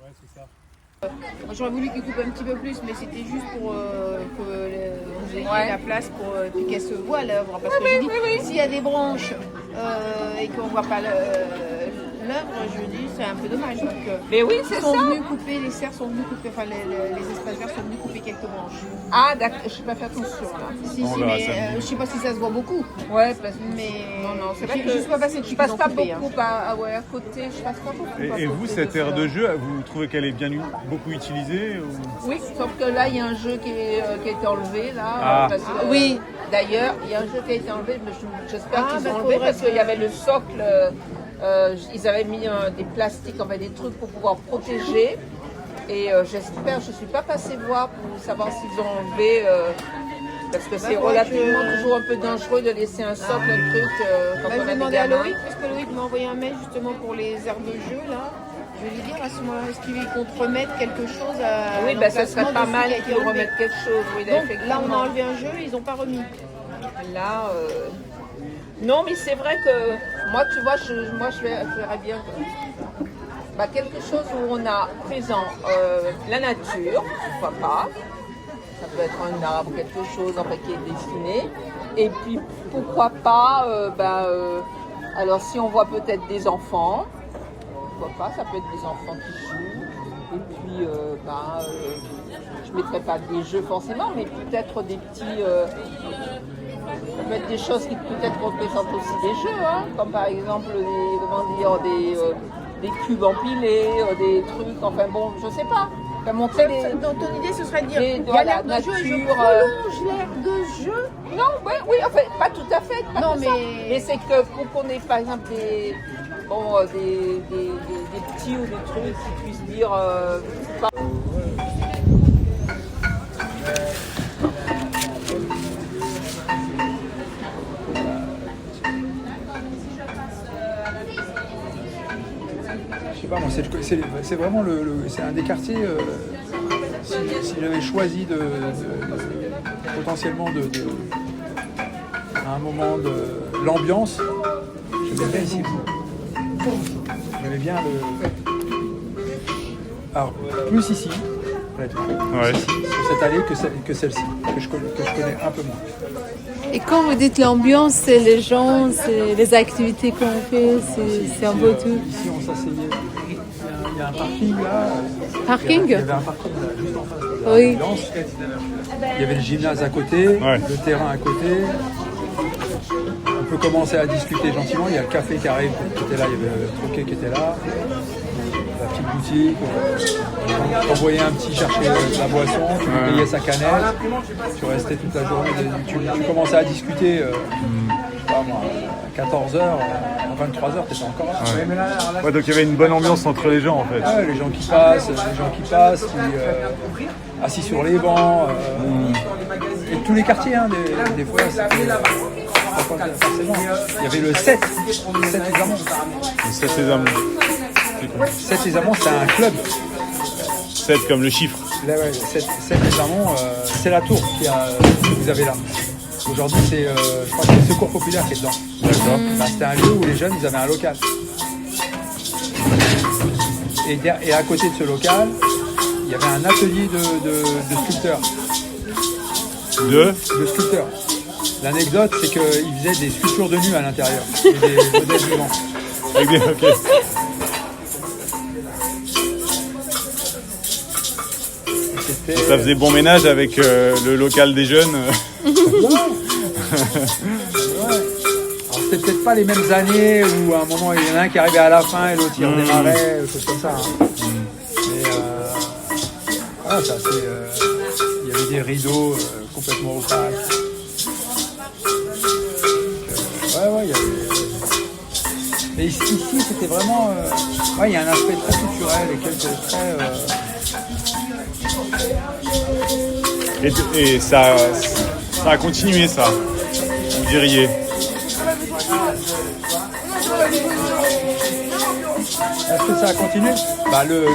Ouais, c'est ça. Moi, j'aurais voulu qu'ils coupent un petit peu plus, mais c'était juste pour que vous ayez la place pour puis qu'elle se voit l'œuvre. Parce que je dis, s'il y a des branches et qu'on ne voit pas l'œuvre, je dis, c'est un peu dommage. Donc, Mais oui, c'est ils sont ça. venus couper, les serres sont venus couper, enfin les espaces verts sont venus couper quelques branches. Ah, d'accord, je n'ai pas fait attention là. Si, On si, verra mais samedi. je sais pas si ça se voit beaucoup. Ouais, parce que. Mais Non, c'est vrai je que suis pas passée je depuis passe qu'ils ont pas coupé, hein. beaucoup à côté, je passe pas beaucoup. à Et vous, côté cette de aire ça. de jeu, vous trouvez qu'elle est bien beaucoup utilisée ou... Oui, sauf que là, il y a un jeu qui a été enlevé là. Ah. Parce que, Oui. D'ailleurs, il y a un jeu qui a été enlevé, mais j'espère qu'ils bah, ont enlevé faudrait parce qu'il y avait le socle. Ils avaient mis des plastiques, enfin des trucs pour pouvoir protéger. Et j'espère, je ne suis pas passée voir pour savoir s'ils ont enlevé. Parce que c'est relativement toujours un peu dangereux de laisser un socle, un truc quand Bah, on je vais a des demander à gamins. Loïc, parce que Loïc m'a envoyé un mail justement pour les aires de jeu là. Je vais lui dire à ce moment-là, est-ce qu'il compte remettre quelque chose à. Oui, ben, ça serait pas mal qu'ils remettre. remettent quelque chose. Oui, Donc là, effectivement. on a enlevé un jeu, ils n'ont pas remis. Là, non, mais c'est vrai que moi, tu vois, je verrais bien quelque chose où on a présent la nature, pourquoi pas. Ça peut être un arbre, quelque chose qui est dessiné. Et puis, pourquoi pas, alors si on voit peut-être des enfants, pourquoi pas, ça peut être des enfants qui jouent. Et puis, je ne mettrai pas des jeux forcément, mais peut-être des petits... ça peut être des choses qui peut-être représentent aussi des jeux, hein, comme par exemple des cubes empilés, des trucs, enfin bon, je sais pas. Enfin, montrer des... Donc ton idée, ce serait de dire, des- il y a voilà, l'air de jeu, et je nature, prolonge l'air de jeu. Non, oui, enfin, pas tout à fait. Pas Non, tout mais- ça. Mais c'est que pour qu'on ait par exemple des petits ou des trucs qui puissent dire... Je sais pas, moi, c'est vraiment c'est un des quartiers. Si j'avais choisi potentiellement à un moment de l'ambiance, j'aimais bien ici. J'aimais bien alors plus ici, honnêtement, Ouais. ici, sur cette allée que celle-ci, que je connais un peu moins. Et quand vous dites l'ambiance, c'est les gens, c'est les activités qu'on fait, c'est un peu tout. Ici, on s'asseyait. Il y a un parking là. Parking? Il y avait un parking là, juste en face de la Oui. résidence. Il y avait le gymnase à côté, Ouais. le terrain à côté. On peut commencer à discuter gentiment. Il y a le café qui arrive, qui était là. Il y avait le troquet qui était là. La petite boutique. On voyait un petit chercher de la boisson, tu lui payais sa canette. Tu restais toute la journée. Tu commençais à discuter. Je sais pas moi, à 14h, à 23h, tu étais encore là. Ouais, donc il y avait une bonne ambiance entre les gens en fait. Ouais, les gens qui passent, assis sur les bancs, et tous les quartiers, hein, des fois, c'était pas forcément. Il y avait le 7 les Amants. C'est ces amours. 7 les Amants, c'est un club. 7 comme le chiffre. Là, ouais, 7 les Amants, c'est la tour que vous avez là. Aujourd'hui, je crois que c'est le Secours Populaire qui est dedans. D'accord. Bah, c'était un lieu où les jeunes, ils avaient un local. Et à côté de ce local, il y avait un atelier de sculpteurs. De De sculpteurs. L'anecdote, c'est qu'ils faisaient des sculptures de nu à l'intérieur. Et des modèles vivants. Ok. Et c'était... Ça faisait bon ménage avec le local des jeunes. Ouais. Alors c'était peut-être pas les mêmes années où à un moment il y en a un qui arrivait à la fin et l'autre il redémarrait, des choses comme ça. Hein. Mais voilà, ça c'est. Il y avait des rideaux complètement opaques. Ouais, il y avait. Mais ici c'était vraiment. Ouais, il y a un aspect très culturel et très. Et ça a continué ça, vous diriez. Est-ce que ça a continué? Bah le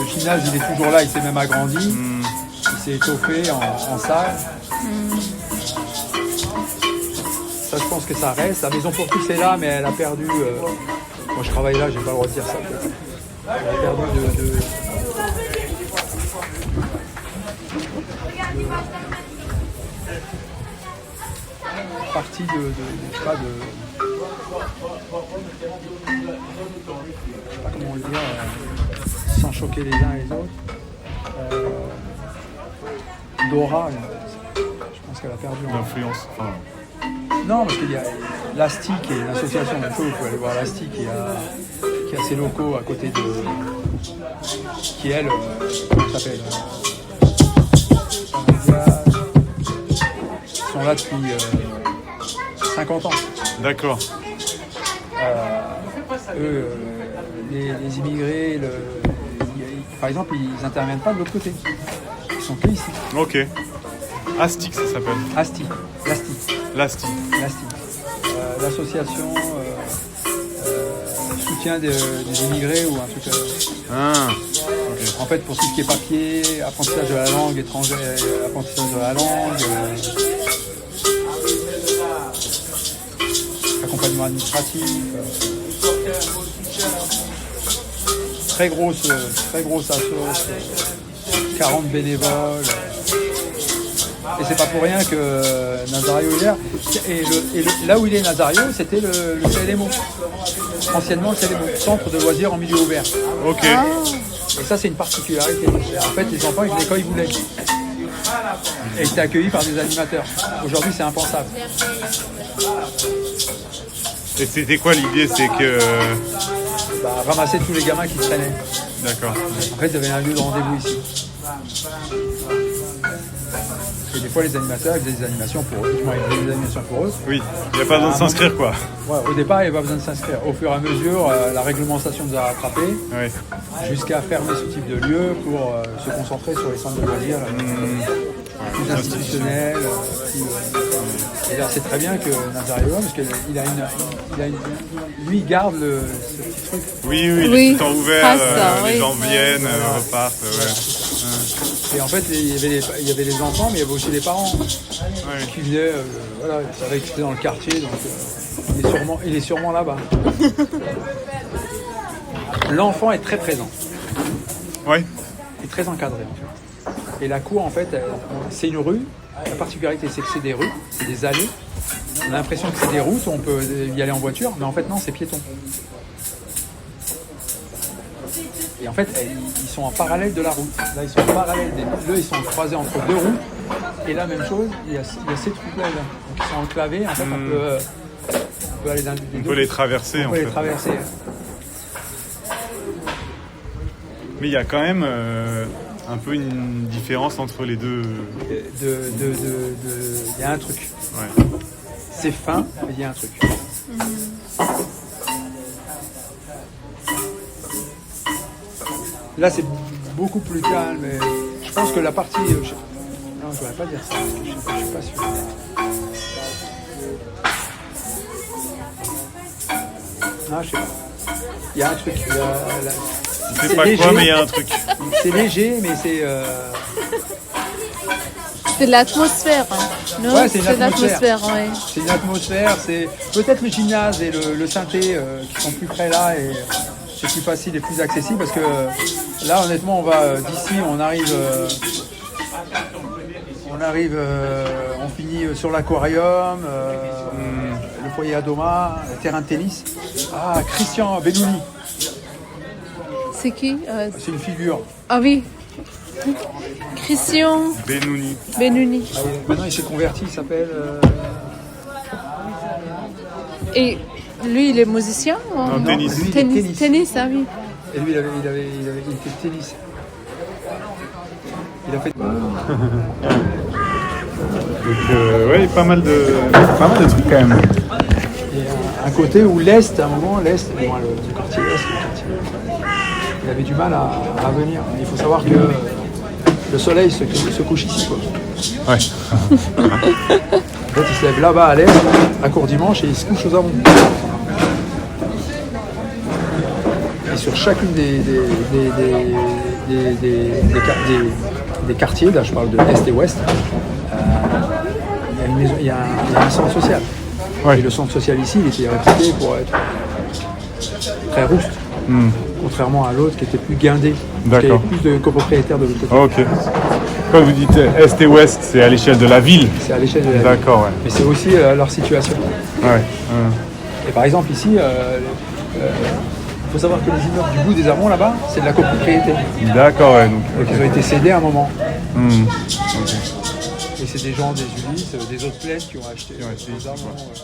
gymnase il est toujours là, il s'est même agrandi, il s'est étoffé en salle. Ça je pense que ça reste. La maison pour tous est là mais elle a perdu. Moi je travaille là, j'ai pas le droit de dire ça. Elle a perdu partie je sais pas comment le dire, sans choquer les uns et les autres. D'aura, je pense qu'elle a perdu en D'influence. Enfin, Non, parce qu'il y a l'ASTI qui est une association, il faut aller voir l'ASTI qui a ses locaux à côté de. Qui elle, comment ça s'appelle Ils sont là depuis 50 ans. d'accord. Eux, les immigrés, par exemple, ils n'interviennent pas de l'autre côté. Ils sont que ici. Ok. Astic, ça s'appelle. ASTI. L'Asti. L'association soutien des immigrés ou un truc. Ah. En fait, pour tout ce qui est papier, apprentissage de la langue étrangère, apprentissage de la langue, accompagnement administratif. Très grosse asso, 40 bénévoles. Et c'est pas pour rien que Nazario hier, là où il est Nazario, c'était le CLMO. Anciennement le CLMO, centre de loisirs en milieu ouvert. Ok. Et ça, c'est une particularité. En fait, les enfants, ils venaient quand ils voulaient. Et ils étaient accueillis par des animateurs. Aujourd'hui, c'est impensable. Et c'était quoi l'idée? C'est que. Ramasser tous les gamins qui traînaient. D'accord. En fait, il y avait un lieu de rendez-vous ici. Et des fois, les animateurs, ils faisaient des animations pour eux. Ils faisaient des animations pour eux. Oui, il n'y a pas besoin de s'inscrire, quoi. Ouais, au départ, il n'y avait pas besoin de s'inscrire. Au fur et à mesure, la réglementation nous a rattrapés Oui. jusqu'à fermer ce type de lieu pour se concentrer sur les centres de loisirs plus institutionnels. Et là, c'est très bien que Nazario, parce qu'il lui, il garde ce petit truc. Oui, il est Oui, tout le temps ouvert, ah, ça, les oui. gens viennent, repartent. Ouais. Et en fait, il y avait les enfants, mais il y avait aussi les parents qui venaient, voilà, ils savaient que c'était dans le quartier, donc il est sûrement là-bas. L'enfant est très présent, Ouais. est très encadré en fait. Et la cour, en fait, c'est une rue. La particularité, c'est que c'est des rues, c'est des allées. On a l'impression que c'est des routes, on peut y aller en voiture, mais en fait, non, c'est piéton. Et en fait, ils sont en parallèle de la route. Là, ils sont en parallèle. Là, ils sont croisés entre deux routes. Et là, même chose, il y a ces trucs-là. Donc, ils sont enclavés. En fait, on peut aller dans On peut les traverser, on en peut fait. les traverser. Mais il y a quand même un peu une différence entre les deux. Il y a un truc. Ouais. C'est fin, mais il y a un truc. Là, c'est beaucoup plus calme. Et je pense que la partie... non, je ne voudrais pas dire ça. Parce que je ne suis pas sûr. Non, je sais pas. Il y a un truc. Je sais pas léger. quoi, mais il y a un truc. C'est léger, mais c'est... C'est l'atmosphère, hein. Non, Ouais, c'est une l'atmosphère, ouais. C'est une atmosphère, c'est peut-être le gymnase et le synthé qui sont plus près là et c'est plus facile et plus accessible parce que là honnêtement on va d'ici, on finit sur l'aquarium, le foyer Adoma, le terrain de tennis. Ah, Christian Benouni, C'est qui c'est une figure. Ah oui. Christian Benouni. Benouni. Ah, maintenant il s'est converti, il s'appelle... Et lui, il est musicien ou... Non, tennis. lui, il est tennis. Tennis, ah oui. Et lui il était tennis. Il a fait... Donc, ouais, pas mal de trucs quand même. Et un côté où l'Est, à un moment, le quartier Est, il avait du mal à venir. Il faut savoir que le soleil se couche ici, quoi. Ouais. En fait, il se lève là-bas à l'Est, à Courdimanche, et il se couche aux Avons. Et sur chacune des quartiers, là je parle de Est et Ouest, il y a un centre social. Ouais. Et le centre social ici, il était réputé pour être très rouste. contrairement à l'autre qui était plus guindé. Parce qu'il y D'accord. avait plus de copropriétaires de l'autre côté. Ok. Quand vous dites Est et Ouest, c'est à l'échelle de la ville. C'est à l'échelle de la ville. D'accord, ouais. Mais c'est aussi leur situation. Ouais. Et par exemple ici, il faut savoir que les immeubles du bout des Amants là-bas, c'est de la copropriété. D'accord, ouais. Donc, Donc ils ont été cédés à un moment. ok. Et c'est des gens des Ulysses, des autres plaines qui ont acheté Qui ont acheté des ici, Amants, quoi.